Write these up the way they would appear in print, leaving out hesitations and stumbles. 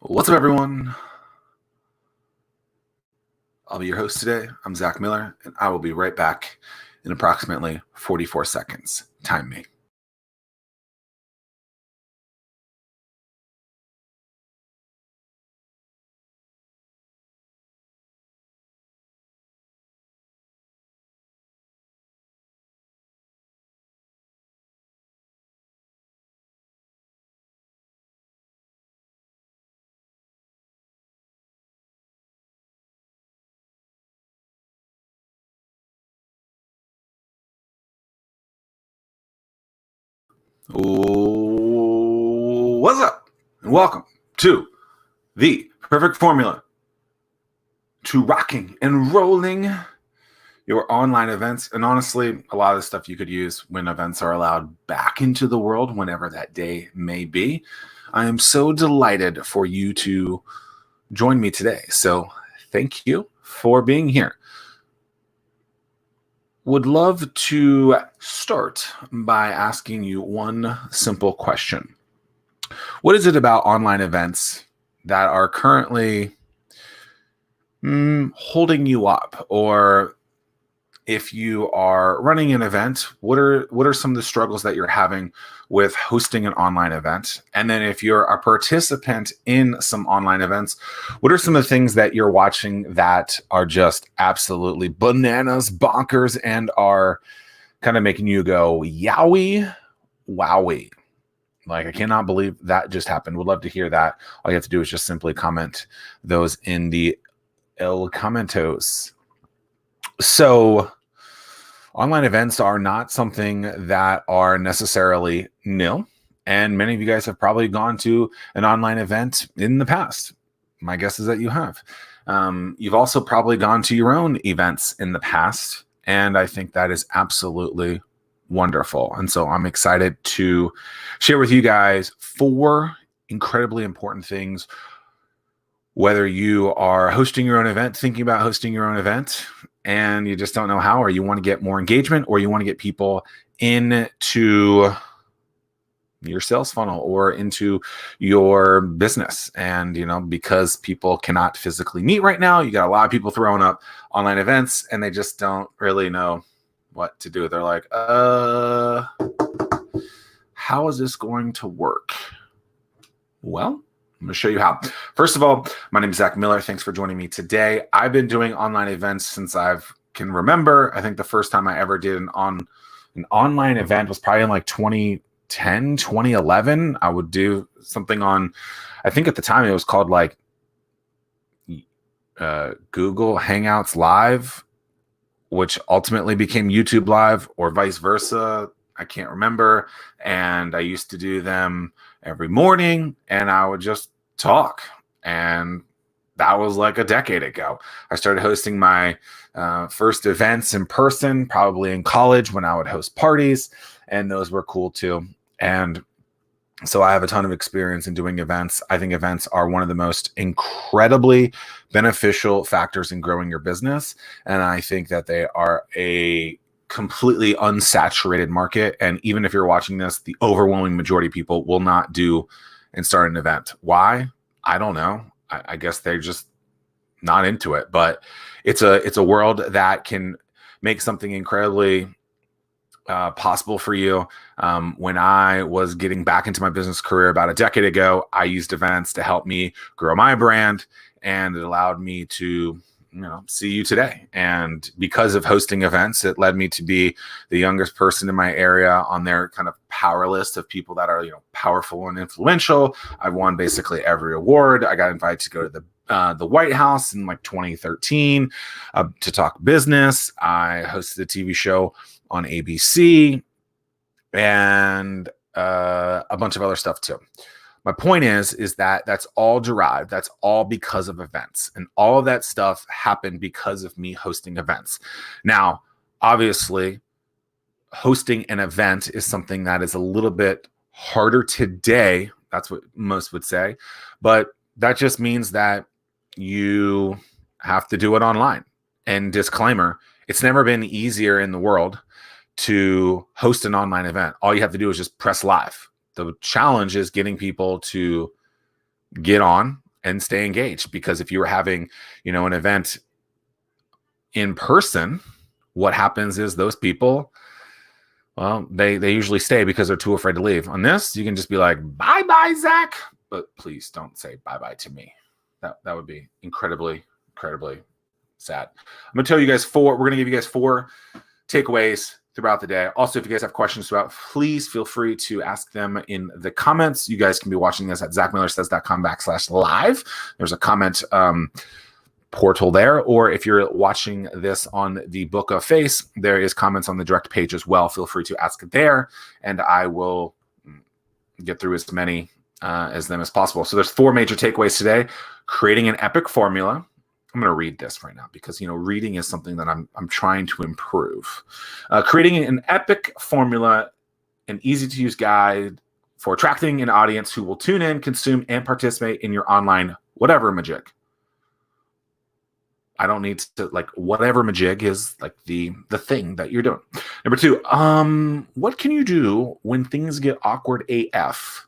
What's up, everyone? I'll be your host today. I'm Zach Miller, and I will be right back in approximately 44 seconds. Time me. What's up? And welcome to the perfect formula to rocking and rolling your online events. And honestly, a lot of the stuff you could use when events are allowed back into the world, whenever that day may be. I am so delighted for you to join me today. So thank you for being here. Would love to start by asking you one simple question. What is it about online events that are currently holding you up? Or if you are running an event, what are some of the struggles that you're having with hosting an online event? And then if you're a participant in some online events, what are some of the things that you're watching that are just absolutely bananas, bonkers, and are kind of making you go, yowie, wowie? Like, I cannot believe that just happened. Would love to hear that. All you have to do is just simply comment those in the El Comentos. So online events are not something that are necessarily new. And many of you guys have probably gone to an online event in the past. My guess is that you have. You've also probably gone to your own events in the past. And I think that is absolutely wonderful. And so I'm excited to share with you guys 4 incredibly important things. Whether you are hosting your own event, thinking about hosting your own event, and you just don't know how, or you want to get more engagement, or you want to get people into your sales funnel or into your business. And, because people cannot physically meet right now, you got a lot of people throwing up online events and they just don't really know what to do. They're like, how is this going to work? Well, I'm going to show you how. First of all, my name is Zach Miller. Thanks for joining me today. I've been doing online events since I can remember. I think the first time I ever did an online event was probably in like 2010, 2011. I would do something on, I think at the time it was called like Google Hangouts Live, which ultimately became YouTube Live, or vice versa. I can't remember. And I used to do them every morning, and I would just talk. And that was like a decade ago. I started hosting my first events in person, probably in college, when I would host parties, and those were cool too. And so I have a ton of experience in doing events. I think events are one of the most incredibly beneficial factors in growing your business. And I think that they are a completely unsaturated market. And even if you're watching this, the overwhelming majority of people will not do and start an event. Why? I don't know. I guess they're just not into it. But it's a world that can make something incredibly possible for you. When I was getting back into my business career about a decade ago, I used events to help me grow my brand, and it allowed me to see you today. And because of hosting events, it led me to be the youngest person in my area on their kind of power list of people that are, powerful and influential. I've won basically every award. I got invited to go to the White House in like 2013 to talk business. I hosted a TV show on ABC and a bunch of other stuff too. My point is that that's all derived. That's all because of events. And all of that stuff happened because of me hosting events. Now, obviously, hosting an event is something that is a little bit harder today. That's what most would say. But that just means that you have to do it online. And disclaimer, it's never been easier in the world to host an online event. All you have to do is just press live. The challenge is getting people to get on and stay engaged. Because if you were having, an event in person, what happens is those people, well, they usually stay because they're too afraid to leave. On this, you can just be like, bye-bye, Zach. But please don't say bye-bye to me. That would be incredibly, incredibly sad. I'm going to tell you guys we're going to give you guys 4 takeaways throughout the day. Also, if you guys have questions throughout, please feel free to ask them in the comments. You guys can be watching this at zachmillersays.com/live. There's a comment portal there, or if you're watching this on the Book of Face, there is comments on the direct page as well. Feel free to ask there, and I will get through as many as them as possible. So there's 4 major takeaways today. Creating an epic formula. I'm going to read this right now because, reading is something that I'm trying to improve. Creating an epic formula, an easy-to-use guide for attracting an audience who will tune in, consume, and participate in your online whatevermajig. I don't need to, whatevermajig is like the thing that you're doing. Number 2, what can you do when things get awkward AF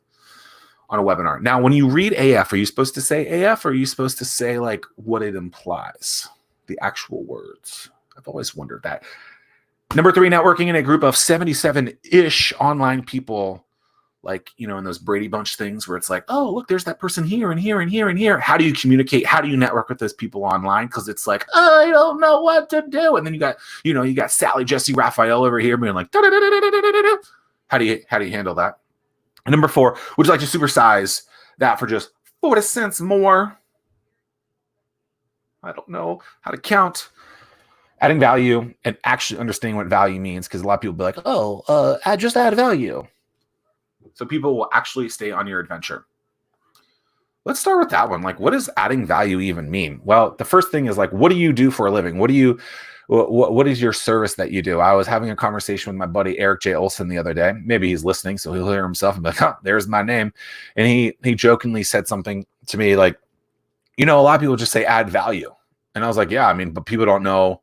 on a webinar? Now, when you read AF, are you supposed to say AF, or are you supposed to say what it implies, the actual words? I've always wondered that. Number 3, networking in a group of 77-ish online people, in those Brady Bunch things where it's like, oh, look, there's that person here and here and here and here. How do you communicate? How do you network with those people online? Because it's like, I don't know what to do. And then you got Sally, Jesse, Raphael over here being like, da-da-da-da-da-da-da-da. How do you handle that? And number 4, would you like to supersize that for just 40 cents more? I don't know how to count. Adding value and actually understanding what value means, because a lot of people will be like, just add value. So people will actually stay on your adventure. Let's start with that one. What does adding value even mean? Well, the first thing is what do you do for a living? What is your service that you do? I was having a conversation with my buddy Eric J. Olson the other day. Maybe he's listening, so he'll hear himself and be like, there's my name. And he jokingly said something to me like, a lot of people just say add value. And I was like, yeah, but people don't know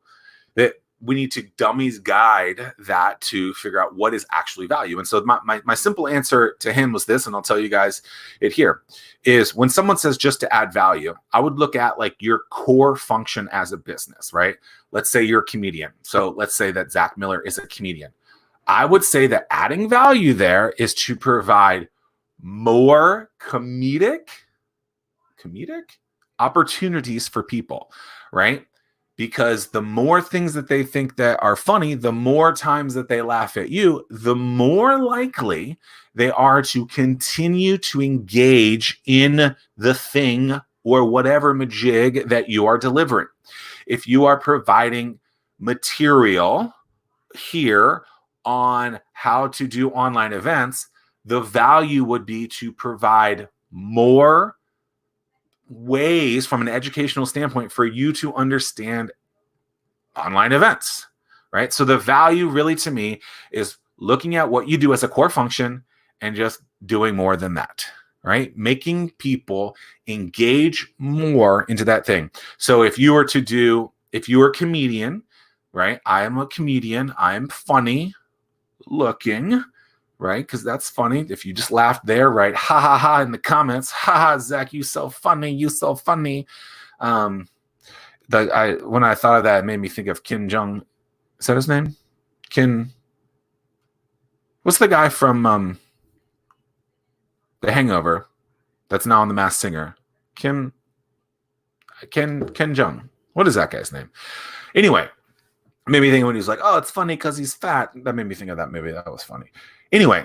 that we need to dummies guide that to figure out what is actually value. And so my simple answer to him was this, and I'll tell you guys it here, is when someone says just to add value, I would look at your core function as a business, right? Let's say you're a comedian. So let's say that Zach Miller is a comedian. I would say that adding value there is to provide more comedic opportunities for people, right? Because the more things that they think that are funny, the more times that they laugh at you, the more likely they are to continue to engage in the thing or whatever majig that you are delivering. If you are providing material here on how to do online events, the value would be to provide more ways from an educational standpoint for you to understand online events, right? So the value really to me is looking at what you do as a core function and just doing more than that, right? Making people engage more into that thing. So if you were a comedian, right? I am a comedian. I'm funny looking, right? Because that's funny. If you just laughed there, right? Ha ha ha in the comments. Ha ha, Zach, you so funny. You so funny. When I thought of that, it made me think of Kim Jong. Is that his name? What's the guy from The Hangover that's now on The Masked Singer? Ken Jong. What is that guy's name? Anyway, it made me think when he was like, oh, it's funny because he's fat. That made me think of that movie. That was funny. Anyway,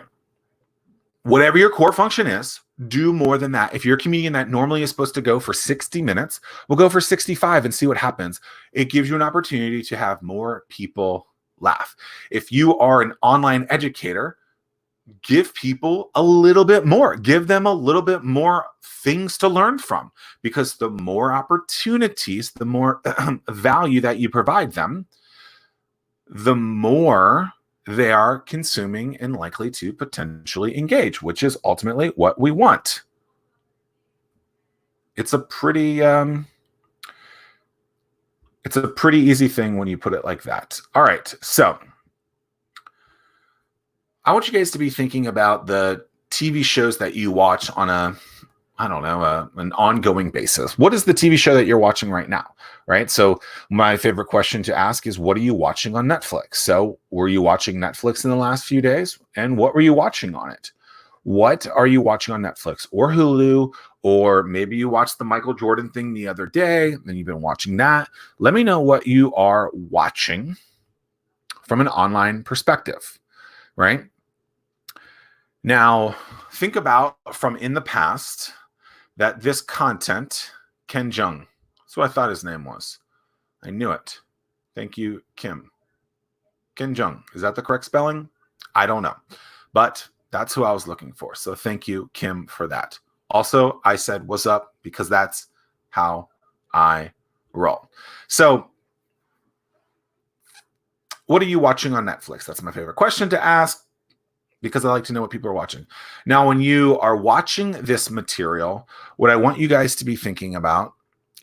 whatever your core function is, do more than that. If you're a comedian that normally is supposed to go for 60 minutes, we'll go for 65 and see what happens. It gives you an opportunity to have more people laugh. If you are an online educator, give people a little bit more. Give them a little bit more things to learn from, because the more opportunities, the more value that you provide them, the more they are consuming and likely to potentially engage, which is ultimately what we want. It's a pretty easy thing when you put it like that. All right, so I want you guys to be thinking about the TV shows that you watch on a I don't know, an ongoing basis. What is the TV show that you're watching right now? Right. So my favorite question to ask is, what are you watching on Netflix? So were you watching Netflix in the last few days? And what were you watching on it? What are you watching on Netflix or Hulu? Or maybe you watched the Michael Jordan thing the other day and you've been watching that. Let me know what you are watching from an online perspective, right? Now, think about from in the past that this content, Ken Jeong, that's what I thought his name was. I knew it. Thank you, Kim. Ken Jeong. Is that the correct spelling? I don't know. But that's who I was looking for. So thank you, Kim, for that. Also, I said, what's up? Because that's how I roll. So what are you watching on Netflix? That's my favorite question to ask because I like to know what people are watching. Now, when you are watching this material, what I want you guys to be thinking about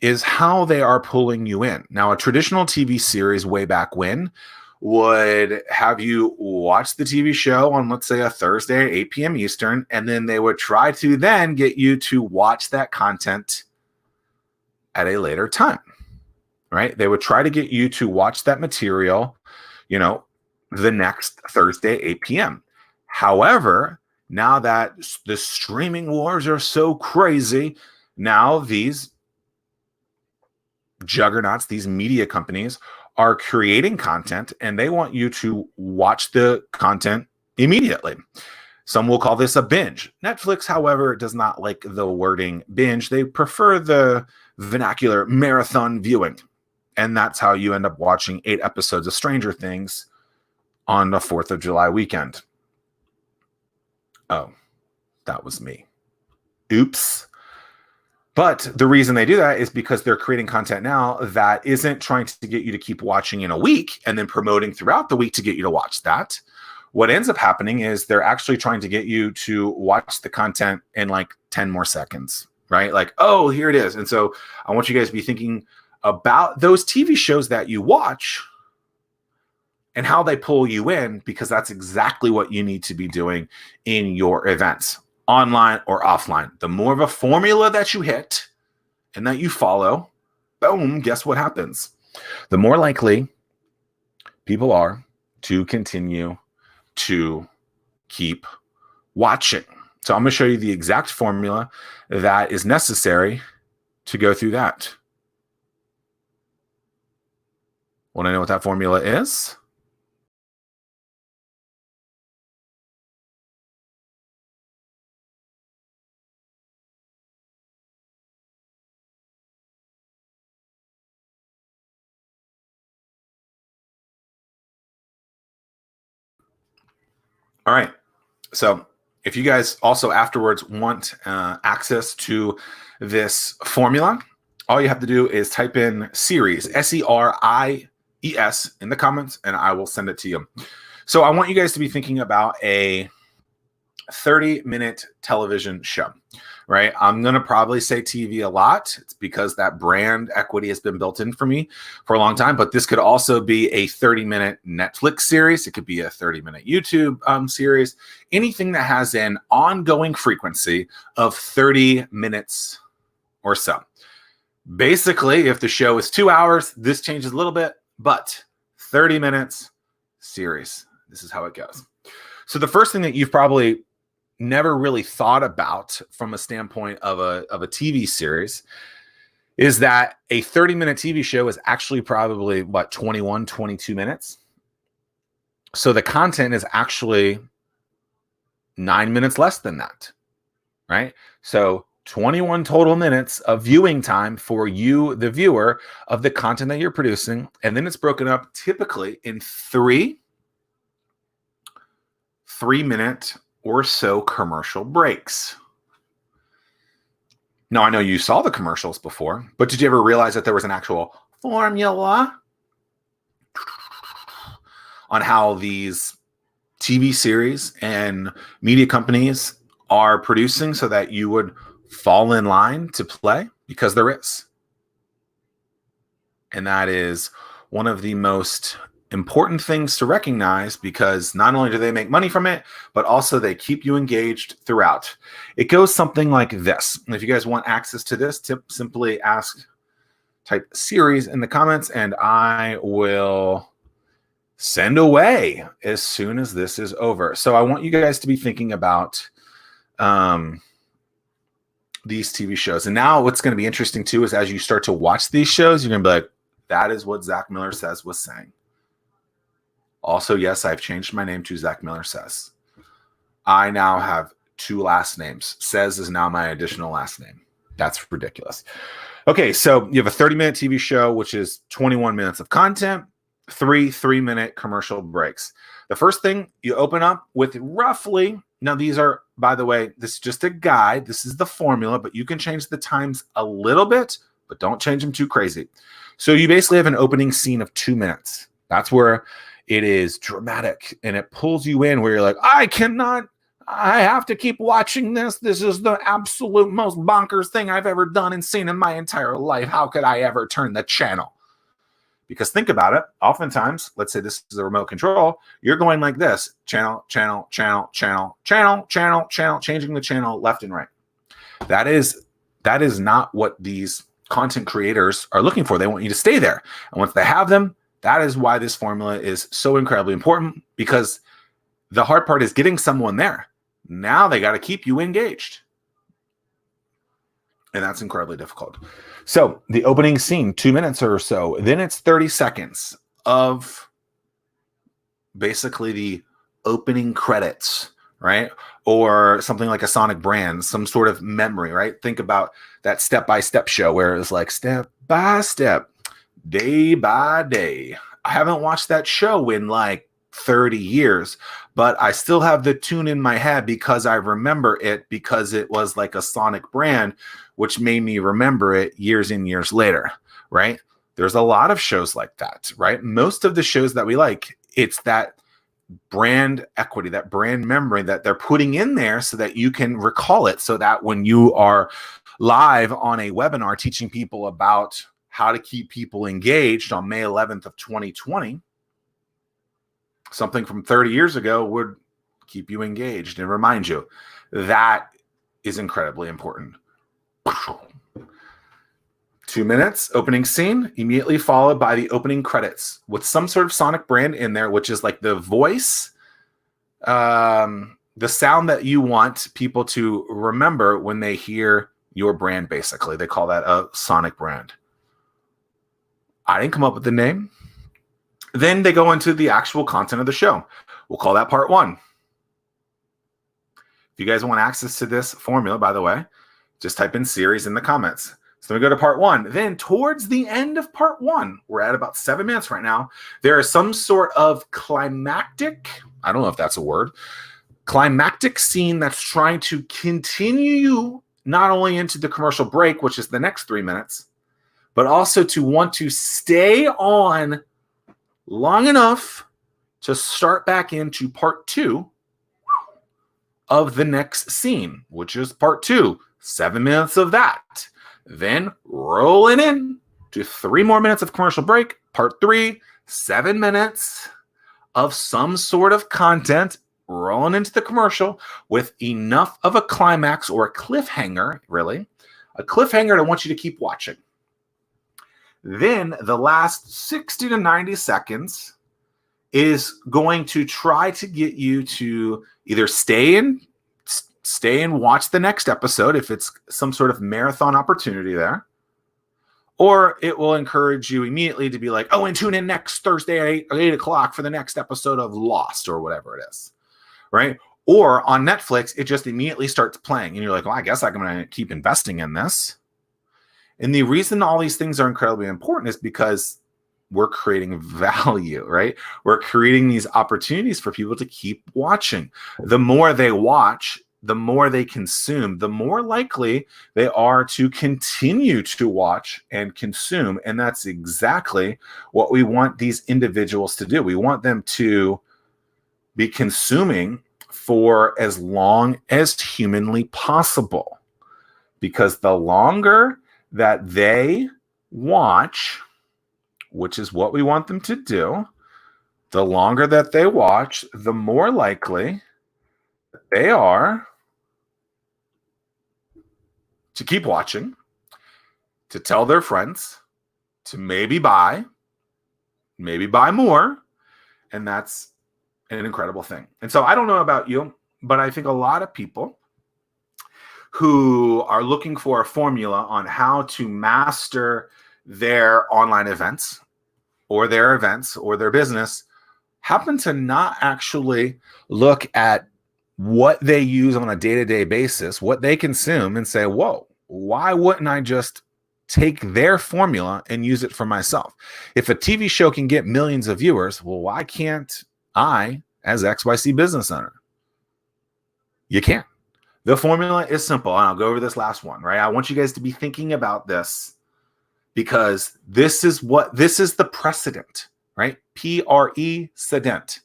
is how they are pulling you in. Now, a traditional TV series way back when would have you watch the TV show on, let's say, a Thursday at 8 p.m. Eastern, and then they would try to then get you to watch that content at a later time, right? They would try to get you to watch that material, the next Thursday, 8 p.m. However, now that the streaming wars are so crazy, now these juggernauts, these media companies are creating content and they want you to watch the content immediately. Some will call this a binge. Netflix, however, does not like the wording binge. They prefer the vernacular marathon viewing. And that's how you end up watching 8 episodes of Stranger Things on the 4th of July weekend. Oh, that was me. Oops. But the reason they do that is because they're creating content now that isn't trying to get you to keep watching in a week and then promoting throughout the week to get you to watch that. What ends up happening is they're actually trying to get you to watch the content in like 10 more seconds, right? Like, oh, here it is. And so I want you guys to be thinking about those TV shows that you watch and how they pull you in, because that's exactly what you need to be doing in your events, online or offline. The more of a formula that you hit and that you follow, boom, guess what happens? The more likely people are to continue to keep watching. So I'm going to show you the exact formula that is necessary to go through that. Want to know what that formula is? All right. So if you guys also afterwards want access to this formula, all you have to do is type in series, SERIES, in the comments, and I will send it to you. So I want you guys to be thinking about a 30-minute television show, right? I'm going to probably say TV a lot. It's because that brand equity has been built in for me for a long time, but this could also be a 30-minute Netflix series. It could be a 30-minute YouTube series, anything that has an ongoing frequency of 30 minutes or so. Basically, if the show is 2 hours, this changes a little bit, but 30 minutes series. This is how it goes. So the first thing that you've probably never really thought about from a standpoint of a TV series is that a 30-minute TV show is actually probably 21, 22 minutes. So the content is actually 9 minutes less than that, right? So 21 total minutes of viewing time for you, the viewer, of the content that you're producing. And then it's broken up typically in 3-minute or so commercial breaks. Now, I know you saw the commercials before, but did you ever realize that there was an actual formula on how these TV series and media companies are producing so that you would fall in line to play? Because there is. And that is one of the most important things to recognize, because not only do they make money from it, but also they keep you engaged throughout. It goes something like this. And if you guys want access to this tip, simply type series in the comments, and I will send away as soon as this is over. So I want you guys to be thinking about these TV shows. And now what's going to be interesting too is as you start to watch these shows, you're going to be like, that is what Zach Miller Says was saying. Also, yes, I've changed my name to Zach Miller Says. I now have 2 last names. Says is now my additional last name. That's ridiculous. Okay, so you have a 30-minute TV show, which is 21 minutes of content, 3 3-minute commercial breaks. The first thing you open up with roughly, now these are, by the way, this is just a guide. This is the formula, but you can change the times a little bit, but don't change them too crazy. So you basically have an opening scene of 2 minutes. That's where it is dramatic and it pulls you in where you're like, I have to keep watching this. This is the absolute most bonkers thing I've ever done and seen in my entire life. How could I ever turn the channel? Because think about it. Oftentimes, let's say this is a remote control. You're going like this, channel, channel, channel, channel, channel, channel, channel, changing the channel left and right. That is not what these content creators are looking for. They want you to stay there. And once they have them, that is why this formula is so incredibly important, because the hard part is getting someone there. Now they got to keep you engaged. And that's incredibly difficult. So the opening scene, 2 minutes or so, then it's 30 seconds of basically the opening credits, right? Or something like a Sonic brand, some sort of memory, right? Think about that step-by-step show where it's like step by step, day by day. I haven't watched that show in like 30 years, but I still have the tune in my head because I remember it, because it was like a Sonic brand, which made me remember it years and years later, right? There's a lot of shows like that, right? Most of the shows that we like, it's that brand equity, that brand memory that they're putting in there so that you can recall it, so that when you are live on a webinar teaching people about how to keep people engaged on May 11th of 2020, something from 30 years ago would keep you engaged and remind you. That is incredibly important. 2 minutes, opening scene, immediately followed by the opening credits with some sort of Sonic brand in there, which is like the voice, the sound that you want people to remember when they hear your brand, basically. They call that a Sonic brand. I didn't come up with the name. Then they go into the actual content of the show. We'll call that part 1. If you guys want access to this formula, by the way, just type in series in the comments. So we go to part 1. Then towards the end of part 1, we're at about 7 minutes right now, there is some sort of climactic, I don't know if that's a word, climactic scene that's trying to continue you not only into the commercial break, which is the next 3 minutes, but also to want to stay on long enough to start back into part 2 of the next scene, which is part 2, 7 minutes of that. Then rolling in to 3 more minutes of commercial break, part 3, 7 minutes of some sort of content rolling into the commercial with enough of a climax or a cliffhanger, really, a cliffhanger to want you to keep watching. Then the last 60 to 90 seconds is going to try to get you to either stay and watch the next episode if it's some sort of marathon opportunity there, or it will encourage you immediately to be like, oh, and tune in next Thursday at 8 o'clock for the next episode of Lost or whatever it is, right? Or on Netflix, it just immediately starts playing and you're like, well, I guess I'm going to keep investing in this. And the reason all these things are incredibly important is because we're creating value, right? We're creating these opportunities for people to keep watching. The more they watch, the more they consume, the more likely they are to continue to watch and consume. And that's exactly what we want these individuals to do. We want them to be consuming for as long as humanly possible, because the longer that they watch, which is what we want them to do, the longer that they watch, the more likely they are to keep watching, to tell their friends, to maybe buy more. And that's an incredible thing. And so I don't know about you, but I think a lot of people who are looking for a formula on how to master their online events or their events or their business happen to not actually look at what they use on a day-to-day basis, what they consume, and say, whoa, why wouldn't I just take their formula and use it for myself? If a TV show can get millions of viewers, well, why can't I, as XYC business owner? You can't. The formula is simple, and I'll go over this last one, right? I want you guys to be thinking about this because this is the precedent, right? precedent.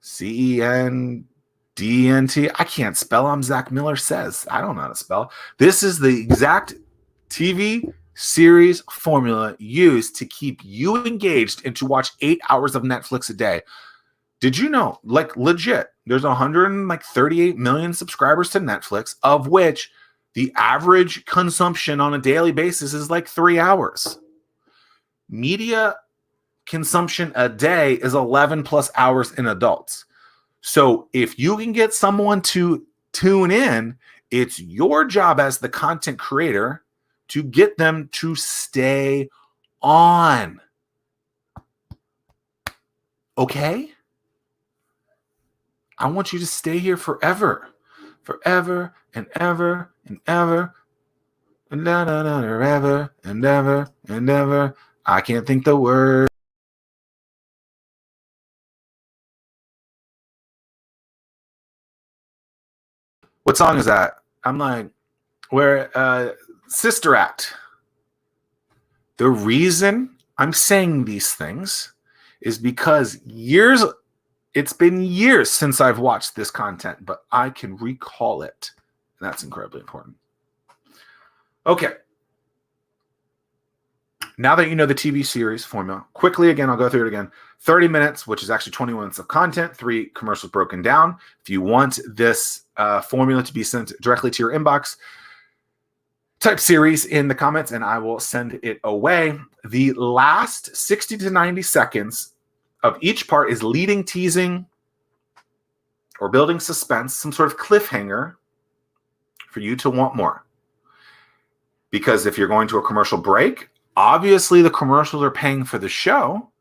CENDNT. I can't spell. I'm Zach Miller Says. I don't know how to spell. This is the exact TV series formula used to keep you engaged and to watch 8 hours of Netflix a day. Did you know, like legit, there's 138 million subscribers to Netflix, of which the average consumption on a daily basis is like 3 hours. Media consumption a day is 11 plus hours in adults. So if you can get someone to tune in, it's your job as the content creator to get them to stay on. Okay? I want you to stay here forever. Forever and ever and ever. And ever and ever and ever. I can't think the word. What song is that? I'm like, where Sister Act. The reason I'm saying these things is because it's been years since I've watched this content, but I can recall it. And that's incredibly important. Okay. Now that you know the TV series formula, quickly again, I'll go through it again. 30 minutes, which is actually 20 minutes of content, 3 commercials broken down. If you want this formula to be sent directly to your inbox, type series in the comments and I will send it away. The last 60 to 90 seconds of each part is leading, teasing, or building suspense, some sort of cliffhanger for you to want more. Because if you're going to a commercial break, obviously the commercials are paying for the show.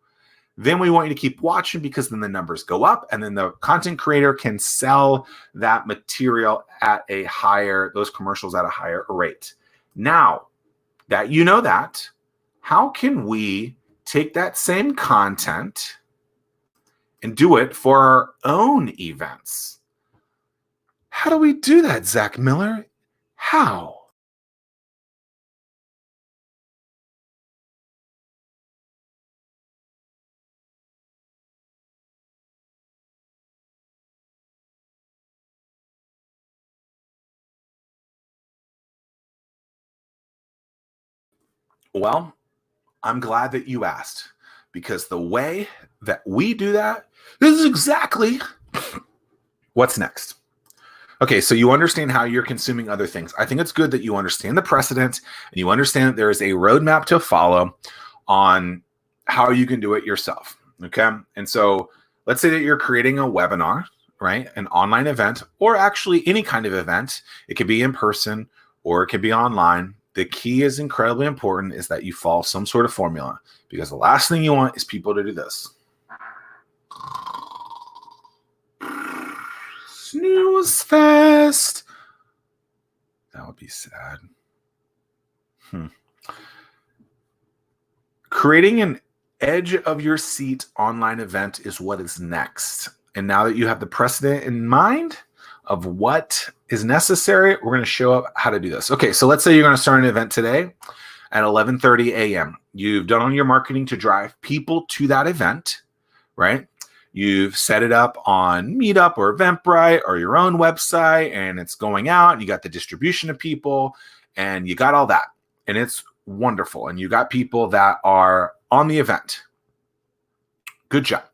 Then we want you to keep watching because then the numbers go up and then the content creator can sell that material at those commercials at a higher rate. Now that you know that, how can we take that same content and do it for our own events? How do we do that, Zach Miller? How? Well, I'm glad that you asked because the way that we do that is exactly what's next. Okay, so you understand how you're consuming other things. I think it's good that you understand the precedent and you understand that there is a roadmap to follow on how you can do it yourself. Okay, and so let's say that you're creating a webinar, right? An online event, or actually any kind of event. It could be in person or it could be online. The key is incredibly important is that you follow some sort of formula because the last thing you want is people to do this. Snooze fest. That would be sad. Creating an edge of your seat online event is what is next. And now that you have the precedent in mind of what is necessary, we're going to show up how to do this. Okay, so let's say you're going to start an event today at 11:30 a.m. You've done all your marketing to drive people to that event, right? You've set it up on Meetup or Eventbrite or your own website, and it's going out. You got the distribution of people, and you got all that, and it's wonderful. And you got people that are on the event. Good job.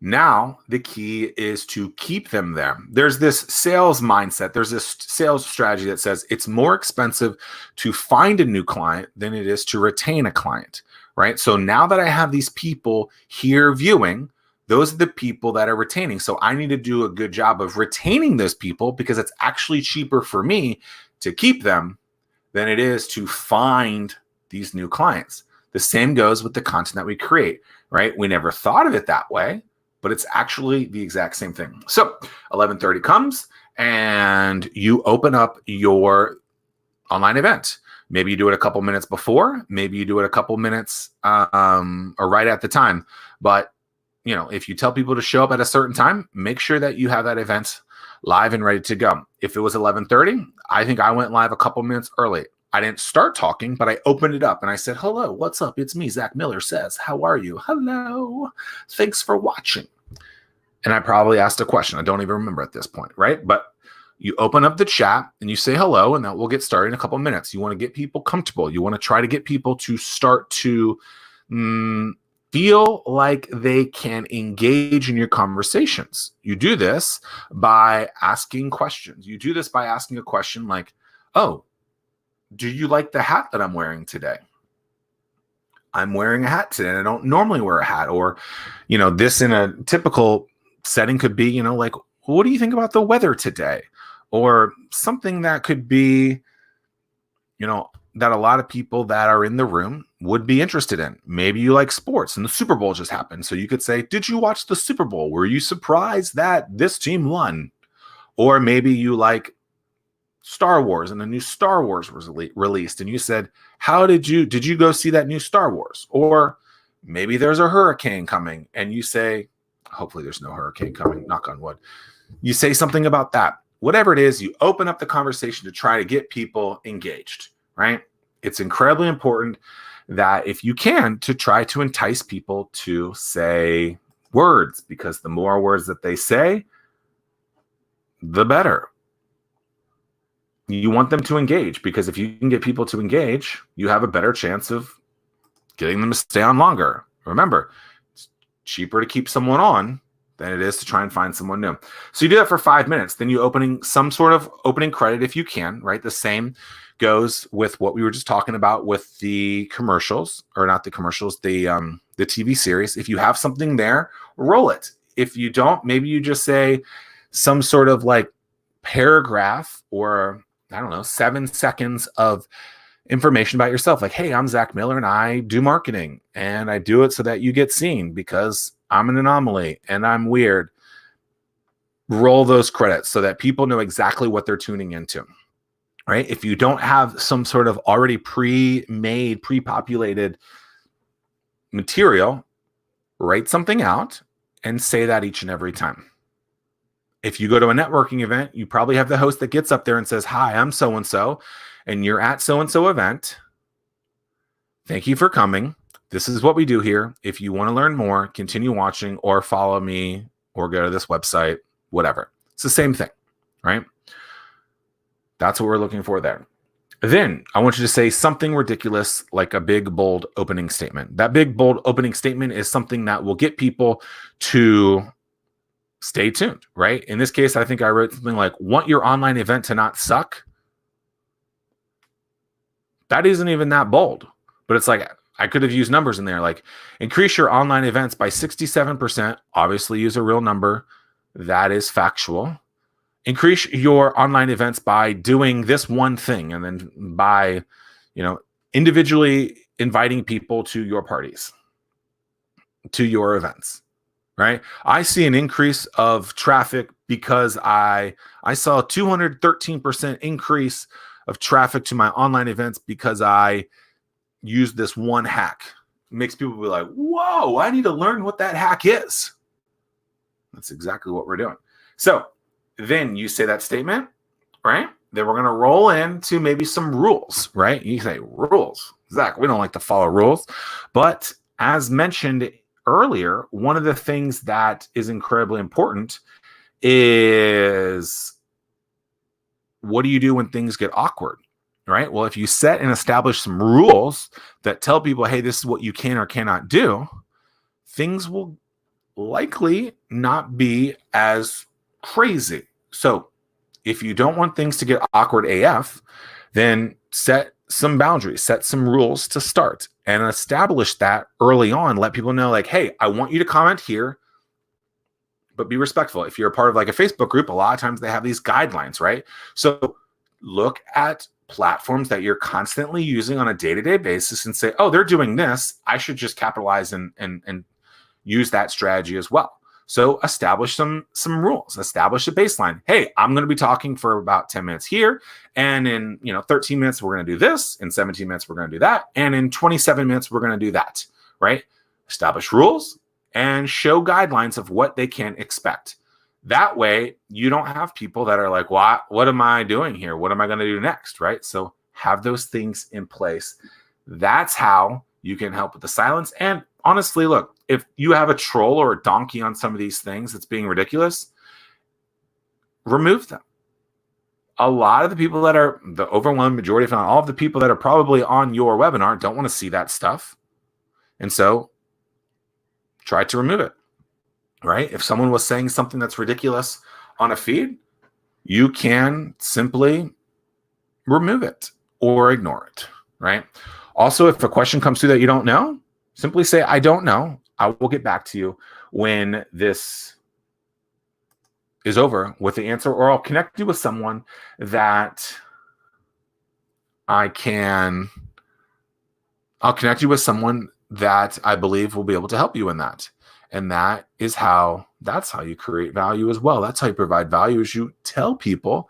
Now, the key is to keep them there. There's this sales mindset. There's this sales strategy that says it's more expensive to find a new client than it is to retain a client, right? So now that I have these people here viewing, those are the people that are retaining. So I need to do a good job of retaining those people because it's actually cheaper for me to keep them than it is to find these new clients. The same goes with the content that we create, right? We never thought of it that way, but it's actually the exact same thing. So 11:30 comes and you open up your online event. Maybe you do it a couple minutes before, maybe you do it a couple minutes or right at the time. But if you tell people to show up at a certain time, make sure that you have that event live and ready to go. If it was 11:30, I think I went live a couple minutes early. I didn't start talking, but I opened it up and I said, hello, what's up? It's me, Zach Miller says, how are you? Hello, thanks for watching. And I probably asked a question. I don't even remember at this point, right? But you open up the chat and you say hello, and that will get started in a couple minutes. You want to get people comfortable. You want to try to get people to start to feel like they can engage in your conversations. You do this by asking questions. You do this by asking a question like, oh, do you like the hat that I'm wearing today? I'm wearing a hat today and I don't normally wear a hat. Or, this in a typical setting could be, like, what do you think about the weather today? Or something that could be, that a lot of people that are in the room would be interested in. Maybe you like sports and the Super Bowl just happened. So you could say, did you watch the Super Bowl? Were you surprised that this team won? Or maybe you like Star Wars and a new Star Wars was released. And you said, did you go see that new Star Wars? Or maybe there's a hurricane coming and you say, hopefully there's no hurricane coming, knock on wood. You say something about that. Whatever it is, you open up the conversation to try to get people engaged, right? It's incredibly important that if you can, to try to entice people to say words, because the more words that they say, the better. You want them to engage, because if you can get people to engage, you have a better chance of getting them to stay on longer. Remember, it's cheaper to keep someone on than it is to try and find someone new. So you do that for 5 minutes. Then you opening some sort of opening credit if you can, right? The same goes with what we were just talking about with the commercials, or not the commercials, the TV series. If you have something there, roll it. If you don't, maybe you just say some sort of like paragraph or 7 seconds of information about yourself. Like, hey, I'm Zach Miller and I do marketing and I do it so that you get seen because I'm an anomaly and I'm weird. Roll those credits so that people know exactly what they're tuning into, right? If you don't have some sort of already pre-made, pre-populated material, write something out and say that each and every time. If you go to a networking event, you probably have the host that gets up there and says, hi, I'm so-and-so, and you're at so-and-so event. Thank you for coming. This is what we do here. If you want to learn more, continue watching or follow me or go to this website, whatever. It's the same thing, right? That's what we're looking for there. Then I want you to say something ridiculous like a big, bold opening statement. That big, bold opening statement is something that will get people to stay tuned, right? In this case, I think I wrote something like, want your online event to not suck? That isn't even that bold, but it's like, I could have used numbers in there, like increase your online events by 67%. Obviously use a real number. That is factual. Increase your online events by doing this one thing. And then by, individually inviting people to your parties, to your events. Right? I see an increase of traffic because I saw a 213% increase of traffic to my online events because I used this one hack. It makes people be like, whoa, I need to learn what that hack is. That's exactly what we're doing. So then you say that statement, right? Then we're going to roll into maybe some rules, right? You say rules. Zach, we don't like to follow rules. But as mentioned earlier, one of the things that is incredibly important is, what do you do when things get awkward, right? Well, if you set and establish some rules that tell people, hey, this is what you can or cannot do, things will likely not be as crazy. So if you don't want things to get awkward AF, then set some boundaries, set some rules to start and establish that early on. Let people know, like, hey, I want you to comment here, but be respectful. If you're a part of like a Facebook group, a lot of times they have these guidelines, right? So look at platforms that you're constantly using on a day-to-day basis and say, oh, they're doing this, I should just capitalize and use that strategy as well. So establish some rules, establish a baseline. Hey, I'm going to be talking for about 10 minutes here. And in 13 minutes, we're going to do this. In 17 minutes, we're going to do that. And in 27 minutes, we're going to do that, right? Establish rules and show guidelines of what they can expect. That way, you don't have people that are like, what am I doing here? What am I going to do next, right? So have those things in place. That's how you can help with the silence. And honestly, look, if you have a troll or a donkey on some of these things that's being ridiculous, remove them. A lot of the people that are, the overwhelming majority, if not all of the people that are probably on your webinar don't want to see that stuff. And so try to remove it, right? If someone was saying something that's ridiculous on a feed, you can simply remove it or ignore it, right? Also, if a question comes through that you don't know, simply say, I don't know. I will get back to you when this is over with the answer, or I'll connect you with someone that I'll connect you with someone that I believe will be able to help you in that. And that's how you create value as well. That's how you provide value, is you tell people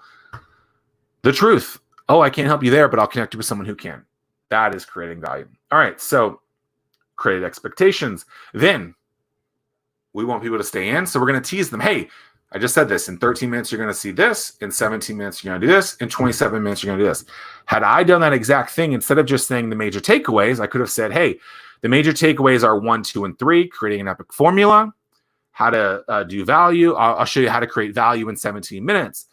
the truth. Oh, I can't help you there, but I'll connect you with someone who can. That is creating value. All right. So create expectations. Then we want people to stay in. So we're going to tease them. Hey, I just said this. In 13 minutes, you're going to see this. In 17 minutes, you're going to do this. In 27 minutes, you're going to do this. Had I done that exact thing, instead of just saying the major takeaways, I could have said, hey, the major takeaways are 1, 2, and 3, creating an epic formula, how to do value. I'll show you how to create value in 17 minutes.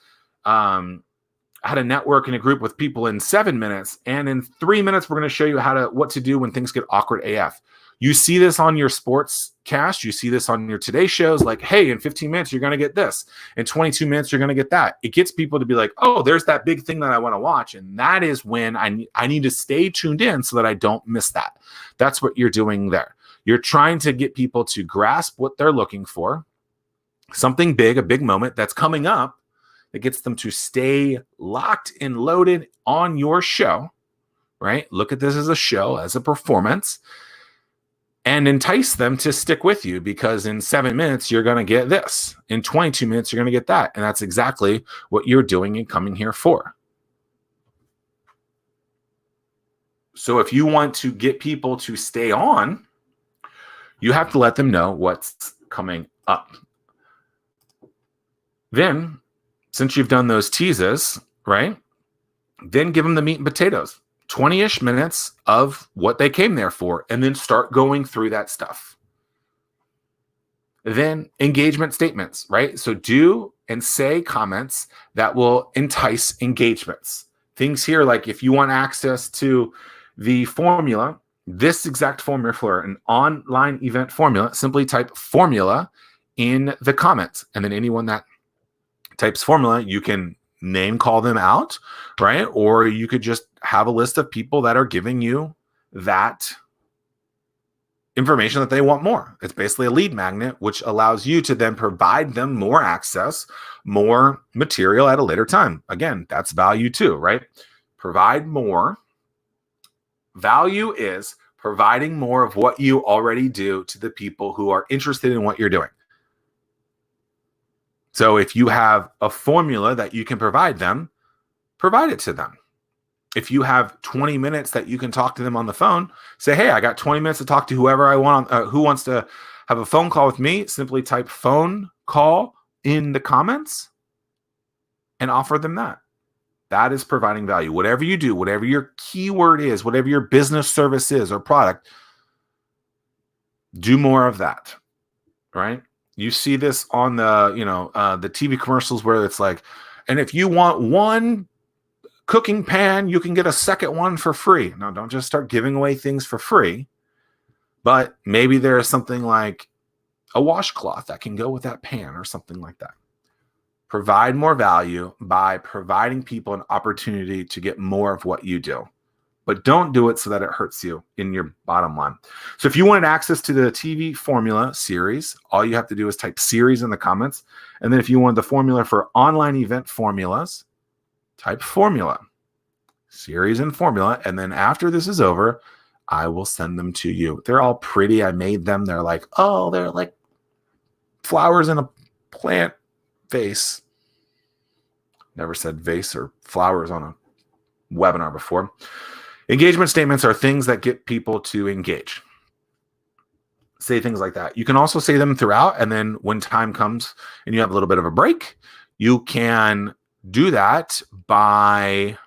How to network in a group with people in 7 minutes. And in 3 minutes, we're going to show you what to do when things get awkward AF. You see this on your sports cast. You see this on your Today shows. Like, hey, in 15 minutes, you're going to get this. In 22 minutes, you're going to get that. It gets people to be like, oh, there's that big thing that I want to watch. And that is when I need to stay tuned in so that I don't miss that. That's what you're doing there. You're trying to get people to grasp what they're looking for. Something big, a big moment that's coming up that gets them to stay locked and loaded on your show, right? Look at this as a show, as a performance, and entice them to stick with you, because in 7 minutes, you're going to get this. In 22 minutes, you're going to get that. And that's exactly what you're doing and coming here for. So if you want to get people to stay on, you have to let them know what's coming up. Then, since you've done those teases, right, then give them the meat and potatoes. 20-ish minutes of what they came there for, and then start going through that stuff. Then engagement statements, right? So do and say comments that will entice engagements. Things here like, if you want access to the formula, this exact formula for an online event formula, simply type formula in the comments. And then anyone that types formula, you can name call them out, right? Or you could just have a list of people that are giving you that information that they want more. It's basically a lead magnet, which allows you to then provide them more access, more material at a later time. Again, that's value too, right? Provide more. Value is providing more of what you already do to the people who are interested in what you're doing. So if you have a formula that you can provide them, provide it to them. If you have 20 minutes that you can talk to them on the phone, say, hey, I got 20 minutes to talk to whoever I want, who wants to have a phone call with me. Simply type phone call in the comments and offer them that. That is providing value. Whatever you do, whatever your keyword is, whatever your business service is or product, do more of that, right? You see this on the, the TV commercials where it's like, and if you want one cooking pan, you can get a second one for free. Now, don't just start giving away things for free, but maybe there's something like a washcloth that can go with that pan or something like that. Provide more value by providing people an opportunity to get more of what you do. But don't do it so that it hurts you in your bottom line. So if you wanted access to the TV formula series, all you have to do is type series in the comments. And then if you wanted the formula for online event formulas, type formula, series and formula. And then after this is over, I will send them to you. They're all pretty. I made them. They're like, oh, they're like flowers in a plant vase. Never said vase or flowers on a webinar before. Engagement statements are things that get people to engage. Say things like that. You can also say them throughout, and then when time comes and you have a little bit of a break, you can do that by,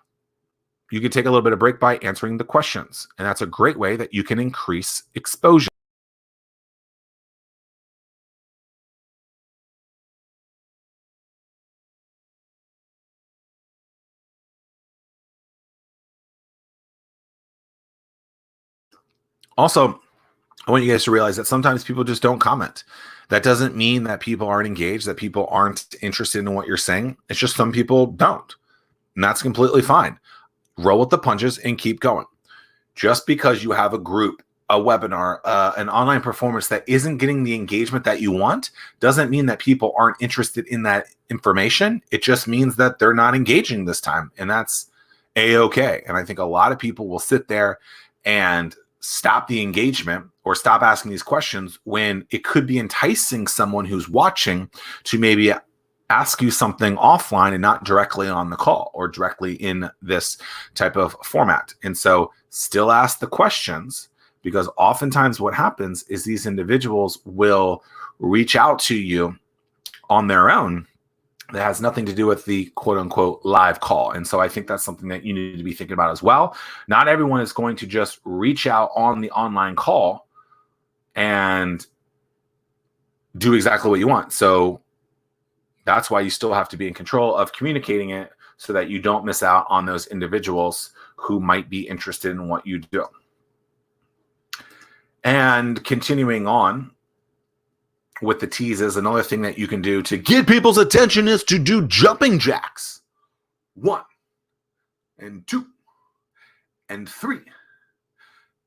you can take a little bit of break by answering the questions. And that's a great way that you can increase exposure. Also, I want you guys to realize that sometimes people just don't comment. That doesn't mean that people aren't engaged, that people aren't interested in what you're saying. It's just some people don't. And that's completely fine. Roll with the punches and keep going. Just because you have a group, a webinar, an online performance that isn't getting the engagement that you want, doesn't mean that people aren't interested in that information. It just means that they're not engaging this time. And that's A-okay. And I think a lot of people will sit there and stop the engagement or stop asking these questions when it could be enticing someone who's watching to maybe ask you something offline and not directly on the call or directly in this type of format. And so still ask the questions, because oftentimes what happens is these individuals will reach out to you on their own that has nothing to do with the quote unquote live call. And so I think that's something that you need to be thinking about as well. Not everyone is going to just reach out on the online call and do exactly what you want. So that's why you still have to be in control of communicating it so that you don't miss out on those individuals who might be interested in what you do. And continuing on with the teases, another thing that you can do to get people's attention is to do jumping jacks. 1 and 2 and 3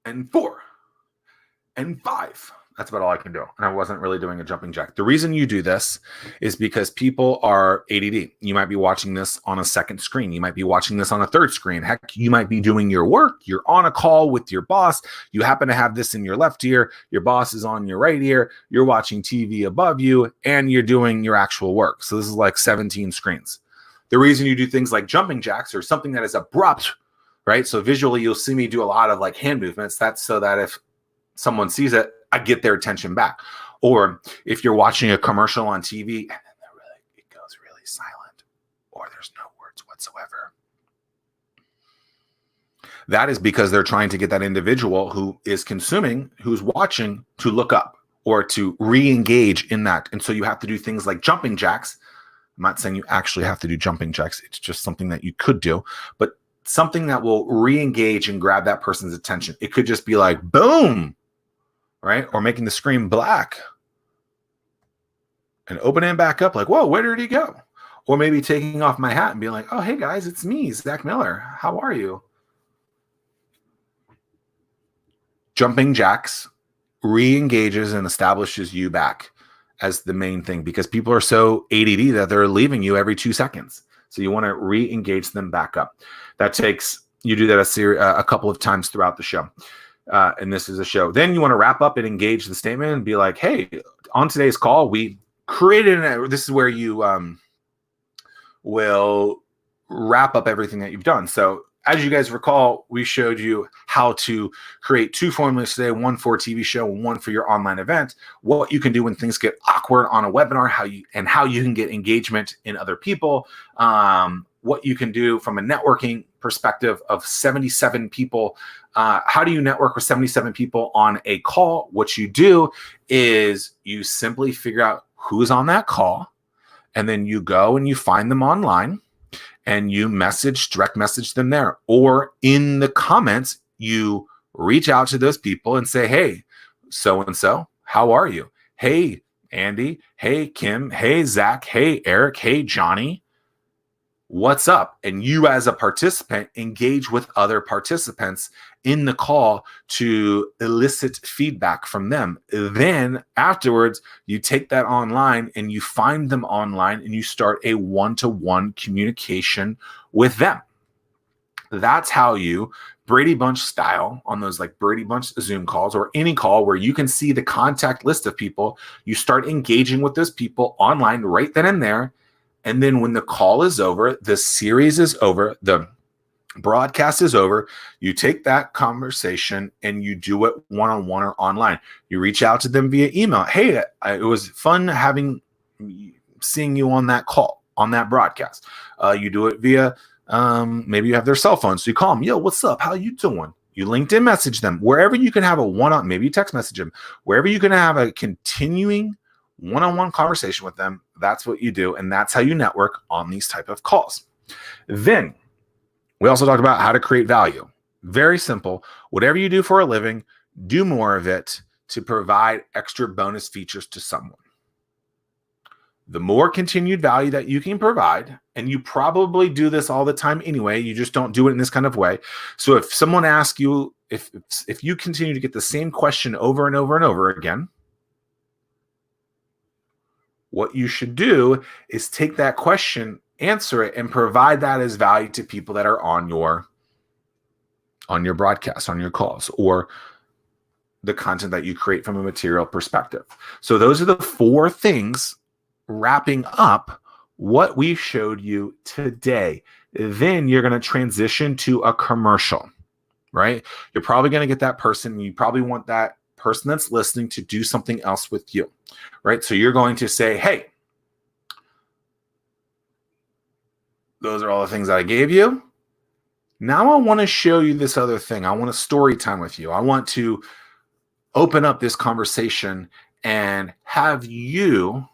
and 4 and 5. That's about all I can do. And I wasn't really doing a jumping jack. The reason you do this is because people are ADD. You might be watching this on a second screen. You might be watching this on a third screen. Heck, you might be doing your work. You're on a call with your boss. You happen to have this in your left ear. Your boss is on your right ear. You're watching TV above you, and you're doing your actual work. So this is like 17 screens. The reason you do things like jumping jacks or something that is abrupt, right? So visually, you'll see me do a lot of like hand movements. That's so that if someone sees it, I get their attention back. Or if you're watching a commercial on TV and then it goes really silent, or there's no words whatsoever. That is because they're trying to get that individual who is consuming, who's watching, to look up or to re-engage in that. And so you have to do things like jumping jacks. I'm not saying you actually have to do jumping jacks. It's just something that you could do, but something that will re-engage and grab that person's attention. It could just be like, boom, right? Or making the screen black and opening it back up like, whoa, where did he go? Or maybe taking off my hat and being like, oh, hey guys, it's me, Zach Miller. How are you? Jumping jacks re-engages and establishes you back as the main thing, because people are so ADD that they're leaving you every 2 seconds. So you want to re-engage them back up. That takes, you do that a couple of times throughout the show. And this is a show. Then you want to wrap up and engage the statement and be like, hey, on today's call, we created this is where you will wrap up everything that you've done. So as you guys recall, we showed you how to create 2 formulas today, one for a TV show and one for your online event, what you can do when things get awkward on a webinar, how you can get engagement in other people, what you can do from a networking perspective of 77 people. How do you network with 77 people on a call? What you do is you simply figure out who's on that call, and then you go and you find them online and you direct message them there. Or in the comments, you reach out to those people and say, hey, so-and-so, how are you? Hey, Andy. Hey, Kim. Hey, Zach. Hey, Eric. Hey, Johnny. What's up? And you as a participant engage with other participants in the call to elicit feedback from them. Then afterwards, you take that online and you find them online and you start a one-to-one communication with them. That's how you Brady Bunch style on those like Brady Bunch Zoom calls or any call where you can see the contact list of people. You start engaging with those people online right then and there. And then when the call is over, the series is over, the broadcast is over, you take that conversation and you do it one-on-one or online. You reach out to them via email. Hey, it was fun seeing you on that call, on that broadcast. You do it via, maybe you have their cell phone. So you call them, yo, what's up? How you doing? You LinkedIn message them. Wherever you can have a one-on, maybe you text message them. Wherever you can have a continuing one-on-one conversation with them, that's what you do. And that's how you network on these type of calls. Then we also talked about how to create value. Very simple. Whatever you do for a living, do more of it to provide extra bonus features to someone. The more continued value that you can provide, and you probably do this all the time anyway, you just don't do it in this kind of way. So if someone asks you, if you continue to get the same question over and over and over again, what you should do is take that question, answer it, and provide that as value to people that are on your broadcast, on your calls, or the content that you create from a material perspective. So those are the 4 things wrapping up what we showed you today. Then you're going to transition to a commercial, right? You're probably going to get that person. You probably want that person that's listening to do something else with you, right? So you're going to say, hey, those are all the things that I gave you. Now I want to show you this other thing. I want a story time with you. I want to open up this conversation and have you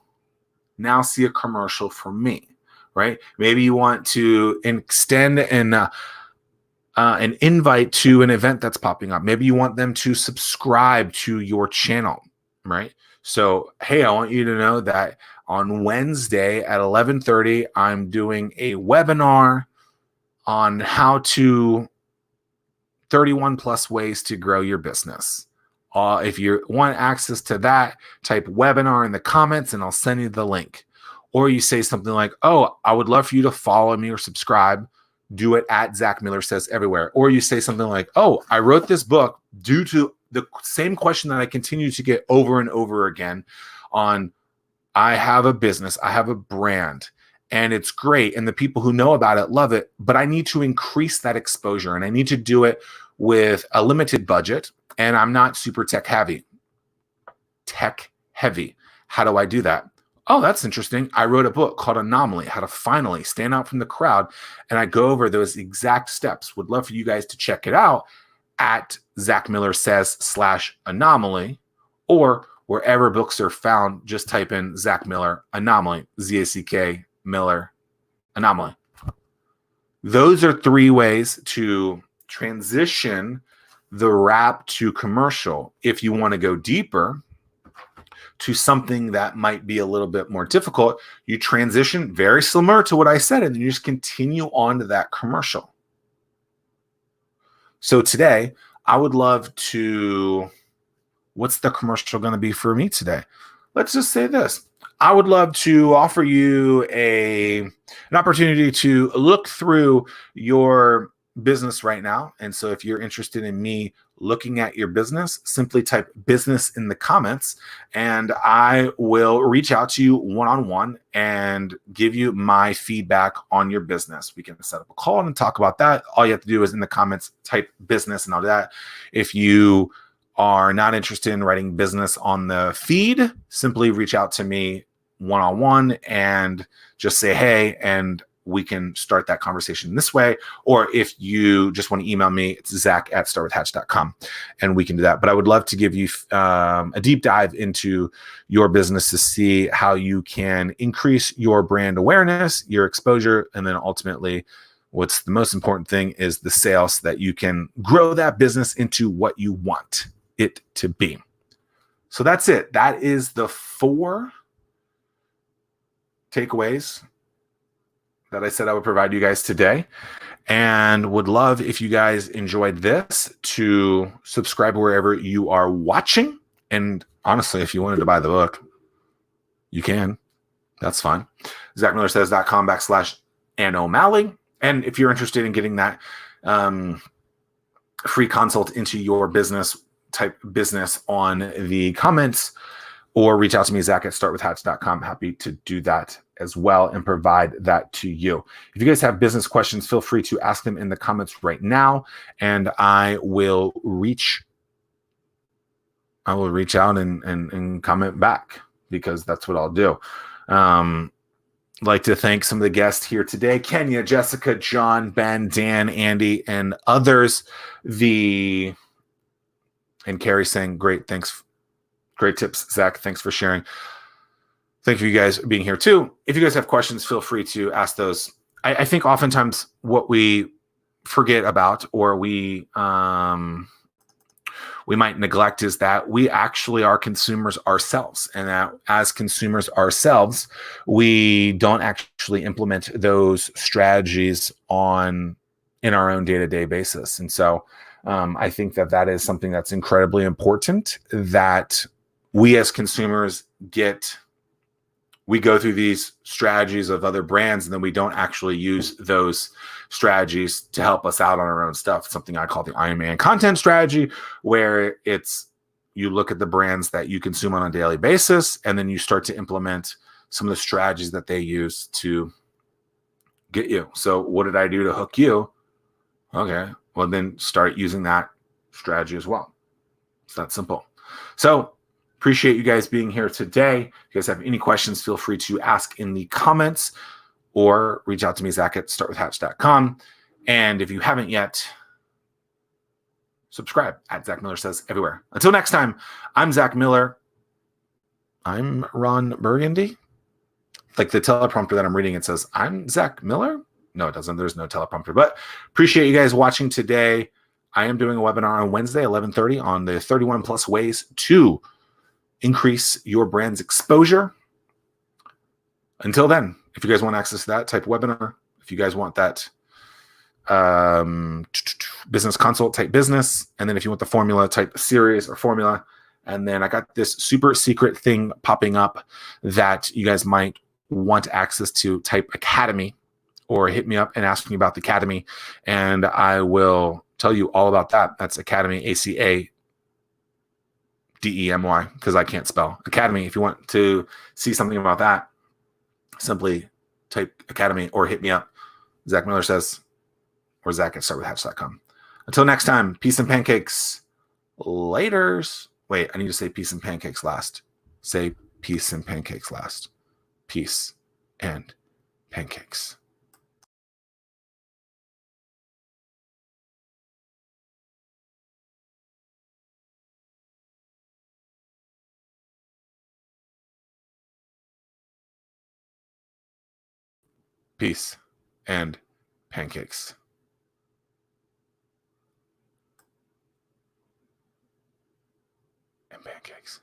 now see a commercial for me, right? Maybe you want to extend an invite to an event that's popping up. Maybe you want them to subscribe to your channel, right? So, hey, I want you to know that on Wednesday at 11:30, I'm doing a webinar on how to 31 plus ways to grow your business. If you want access to that, type webinar in the comments and I'll send you the link. Or you say something like, oh, I would love for you to follow me or subscribe. Do it at Zach Miller Says Everywhere. Or you say something like, oh, I wrote this book due to the same question that I continue to get over and over again on, I have a business, I have a brand, and it's great. And the people who know about it love it, but I need to increase that exposure and I need to do it with a limited budget. And I'm not super tech heavy. How do I do that? Oh, that's interesting. I wrote a book called Anomaly, How to Finally Stand Out from the Crowd. And I go over those exact steps. Would love for you guys to check it out at Zach Miller Says /Anomaly, or wherever books are found. Just type in Zach Miller Anomaly, ZACK Miller Anomaly. Those are 3 ways to transition the wrap to commercial. If you want to go deeper to something that might be a little bit more difficult, you transition very similar to what I said, and then you just continue on to that commercial. So today, I would love to, what's the commercial going to be for me today? Let's just say this. I would love to offer you an opportunity to look through your business right now. And so if you're interested in me looking at your business, simply type business in the comments and I will reach out to you one-on-one and give you my feedback on your business. We can set up a call and talk about that. All you have to do is in the comments, type business and all that. If you are not interested in writing business on the feed, simply reach out to me one-on-one and just say, hey, and we can start that conversation this way. Or if you just want to email me, it's zach@startwithhatch.com and we can do that. But I would love to give you a deep dive into your business to see how you can increase your brand awareness, your exposure, and then ultimately what's the most important thing is the sales so that you can grow that business into what you want it to be. So that's it. That is the 4 takeaways that I said I would provide you guys today. And would love if you guys enjoyed this to subscribe wherever you are watching. And honestly, if you wanted to buy the book, you can. That's fine. ZachMillerSays.com/Ann And if you're interested in getting that free consult into your type business on the comments, or reach out to me, Zach@startwithhats.com. Happy to do that as well and provide that to you. If you guys have business questions, feel free to ask them in the comments right now, and I will reach out and comment back, because that's what I'll do. Like to thank some of the guests here today: Kenya, Jessica, John, Ben, Dan, Andy, and others. And Carrie saying, great, thanks. Great tips, Zach. Thanks for sharing. Thank you guys being here too. If you guys have questions, feel free to ask those. I think oftentimes what we forget about, or we might neglect, is that we actually are consumers ourselves, and that as consumers ourselves, we don't actually implement those strategies in our own day-to-day basis. And so I think that is something that's incredibly important, that we as consumers we go through these strategies of other brands, and then we don't actually use those strategies to help us out on our own stuff. Something I call the Iron Man content strategy, where you look at the brands that you consume on a daily basis, and then you start to implement some of the strategies that they use to get you. So what did I do to hook you? Okay, well then start using that strategy as well. It's that simple. So appreciate you guys being here today. If you guys have any questions, feel free to ask in the comments, or reach out to me, Zach@startwithhats.com. And if you haven't yet, subscribe at Zach Miller Says everywhere. Until next time, I'm Zach Miller. I'm Ron Burgundy. Like the teleprompter that I'm reading, it says, I'm Zach Miller. No, it doesn't. There's no teleprompter. But appreciate you guys watching today. I am doing a webinar on Wednesday, 11:30, on the 31 plus ways to increase your brand's exposure. Until then, if you guys want access to that type of webinar, if you guys want that business consult type business, and then if you want the formula type series or formula, and then I got this super secret thing popping up that you guys might want access to, type academy, or hit me up and ask me about the academy, and I will tell you all about that. That's academy, ACADEMY, because I can't spell academy. If you want to see something about that, simply type academy or hit me up, Zach Miller Says, or Zach@startwithhats.com. Until next time, peace and pancakes. Laters. Wait, I need to say peace and pancakes last. Say peace and pancakes last. Peace and pancakes. Peace and pancakes. And pancakes.